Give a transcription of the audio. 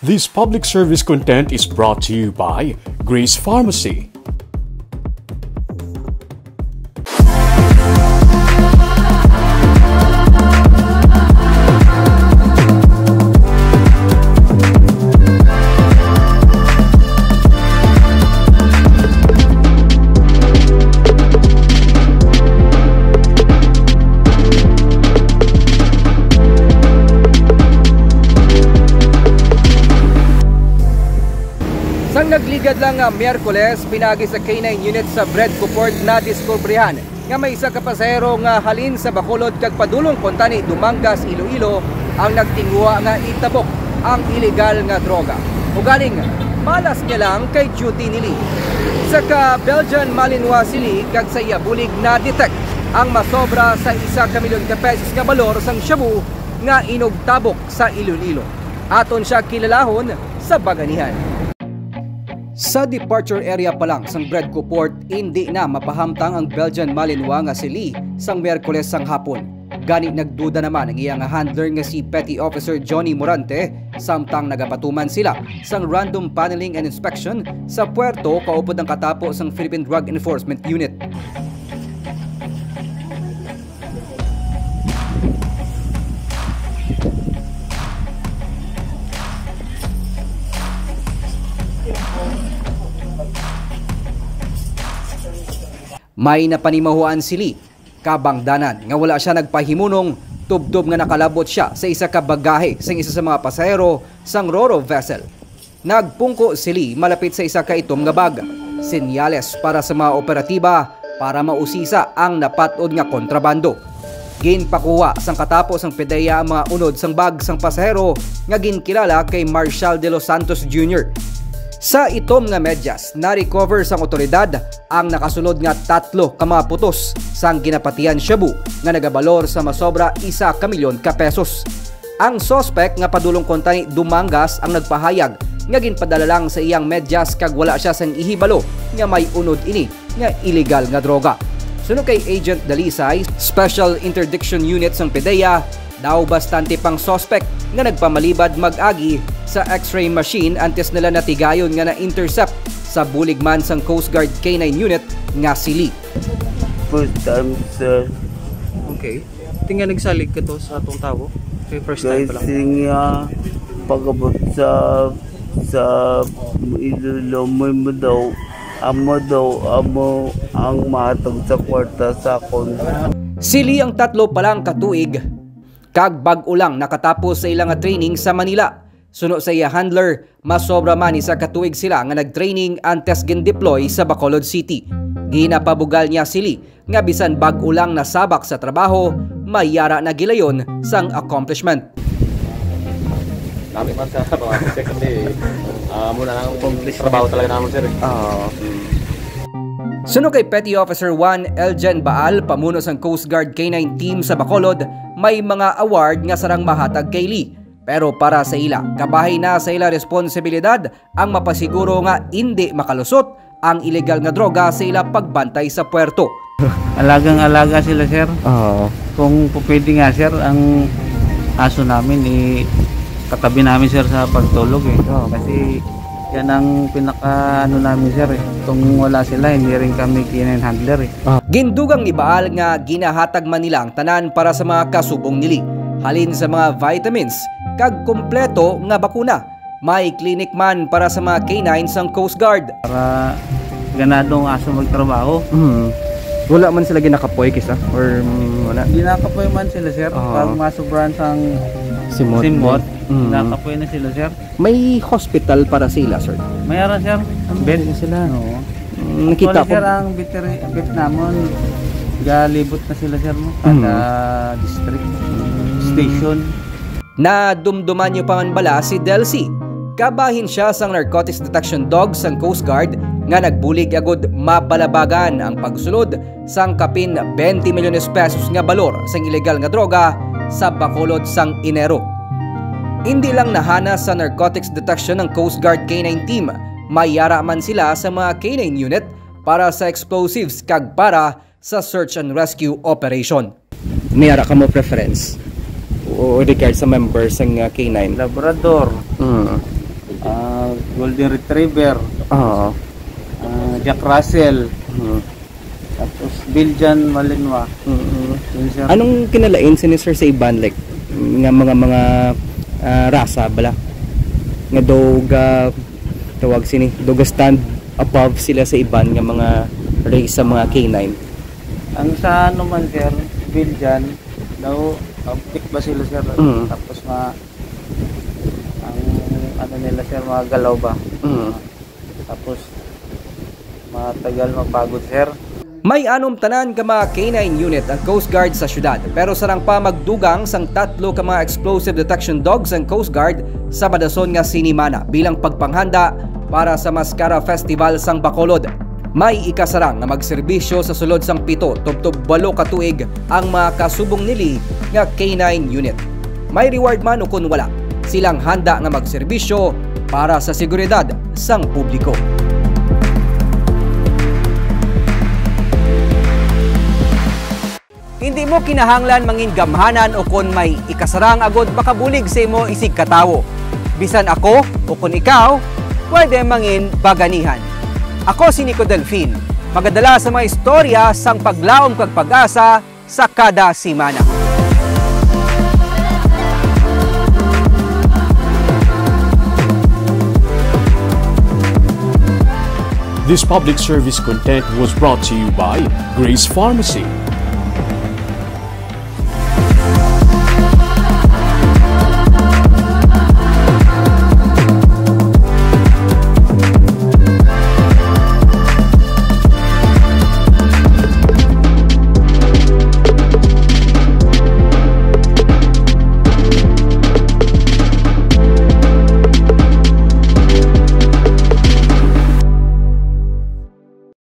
This public service content is brought to you by Grace Pharmacy. Sang nagligad lang nga Miyerkules, pinagi sa K9 unit sa Bredco Port na diskubrihan nga may isa ka pasahero nga halin sa Bacolod kag padulong kontani Dumangas, Iloilo ang nagtingwa nga itabok ang ilegal nga droga. Ugaling malas niya lang kay duty nili. Sa ka Belgian Malinois sili kag sa iya bulig na detect ang masobra sa 1 milyon ka pesos nga balor sang shabu nga inugtabok sa Iloilo. Aton siya kilalahon sa Baganihan. Sa departure area pa lang sang Bredco Port, hindi na mapahamtang ang Belgian Malinois nga sili sang Miyerkules sang hapon. Gani nagduda naman ang iyang handler nga si Petty Officer Johnny Morante samtang nagapatuman sila sang random paneling and inspection sa puerto kaupod ang katapo sang Philippine Drug Enforcement Unit. May napanimahuan sili, kabangdanan nga wala siya nagpahimunong tubdob nga nakalabot siya sa isa ka bagahe sang isa sa mga pasahero sang Roro vessel. Nagpungko sili malapit sa isa ka itom nga bag. Senyales para sa mga operatiba para mausisa ang napatod nga kontrabando. Ginpakuha sang katapos ang PDEA ang mga unod sang bag sang pasahero nga ginkilala kay Marshall de los Santos Jr. Sa itom nga medyas, na-recover sang otoridad ang nakasunod nga 3 ka mga putos sang ginapatian shabu nga nagabalor sa masobra 1 milyon ka pesos. Ang suspect nga padulong kontani Dumangas ang nagpahayag nga ginpadala lang sa iyang medyas kag wala siya sang ihibalo nga may unod ini nga illegal nga droga. Suno kay Agent Dalisay, Special Interdiction Unit sang PDEA, daw bastante pang suspect nga nagpamalibad mag-agi sa X-ray machine antes nila natigayon nga na-intercept sa buligman sang Coast Guard K9 unit nga sili. First time, sir. Okay. Tingnan nagsalig ka to sa atong tawo. Okay, first time pa lang. Kasi nga pagabot sa Iloilo mo daw, amo ang matag sa kwarta sa akon. Sili ang 3 pa lang katuig kag bag-o lang nakatapos sa ilang training sa Manila. Suno sa iya handler, masobra man isa katuig sila nga nagtraining antes gin-deploy sa Bacolod City. Ginapabugal niya sili nga bisan bag-o lang nasabak sa trabaho, mayara na gilayon sang accomplishment. Kami man sa second day, muna lang trabaho talaga namin sir. Suno kay Petty Officer 1 Eljan Baal, pamuno sang Coast Guard K9 team sa Bacolod, may mga award nga sarang mahatag kay Lee. Pero para sa ila, kabahay na sa ila responsibilidad ang mapasiguro nga hindi makalusot ang ilegal nga droga sa ila pagbantay sa puerto. Alagang-alaga sila, sir. Kung pwede nga, sir, ang aso namin katabi namin, sir, sa pagtulog kasi yan ang pinaka namin, sir. Kung wala sila, hindi rin kami K9 handler Gindugang ni Baal nga ginahatag man nila ang tanan para sa mga kasubong nili. Halin sa mga vitamins kag kompleto nga bakuna. May clinic man para sa mga K9 sang Coast Guard. Para ganadong aso magtrabaho. Wala man sila ginakapoy kisa or wala? Ginakapoy man sila, sir. Pag masobran sang simot, nakapoy na sila, sir. May hospital para sila, sir? Mayroon, sir. Ang bed sila. Nakita ko. Sir, ang bet namon, galibot na sila, sir. Kada district station. Na dumduman niyo pa man bala si Delcy. Kabahin siya sang narcotics detection dog sang Coast Guard nga nagbulig agud mabalabagan ang pagsulod sang kapin 20 milyones pesos nga balor sang ilegal nga droga sa Bacolod sang Enero. Hindi lang nahana sa narcotics detection ng Coast Guard K9 team, mayara man sila sa mga K9 unit para sa explosives kag para sa search and rescue operation. Mayara ka mo preference o regard sa members ng K9? Labrador. Golden Retriever, Oo. Jack Russell, tapos Belgian Malinois. Yun, sir. Anong kinalain sini sir sa iban like nga mga rasa bala nga doga tawag sini doga stand above sila sa iban nga mga race sa mga canine? Ang sa ano man sir, Belgian daw pick ba sila sir, tapos ang ano nila sir, mga galaw ba, tapos matagal mapagod sir. May anom tanan ka mga canine unit ang Coast Guard sa syudad, pero sarang pa magdugang sang 3 ka mga explosive detection dogs ang Coast Guard sa Badason nga sinimana bilang pagpanghanda para sa Mascara Festival sang Bacolod. May ikasarang na magserbisyo sa sulod sang 7 tubtob 8 ka tuig ang mga kasubong nili nga canine unit. May reward man o kun wala, silang handa nga magserbisyo para sa seguridad sang publiko. Hindi mo kinahanglan mangin gamhanan o kon may ikasarang agod makabulig sa imo isig katawo. Bisan ako o kon ikaw, pwede mangin baganihan. Ako si Nico Delfin, magadala sa mga istorya sang paglaom kag pag-asa sa kada simana. This public service content was brought to you by Grace Pharmacy.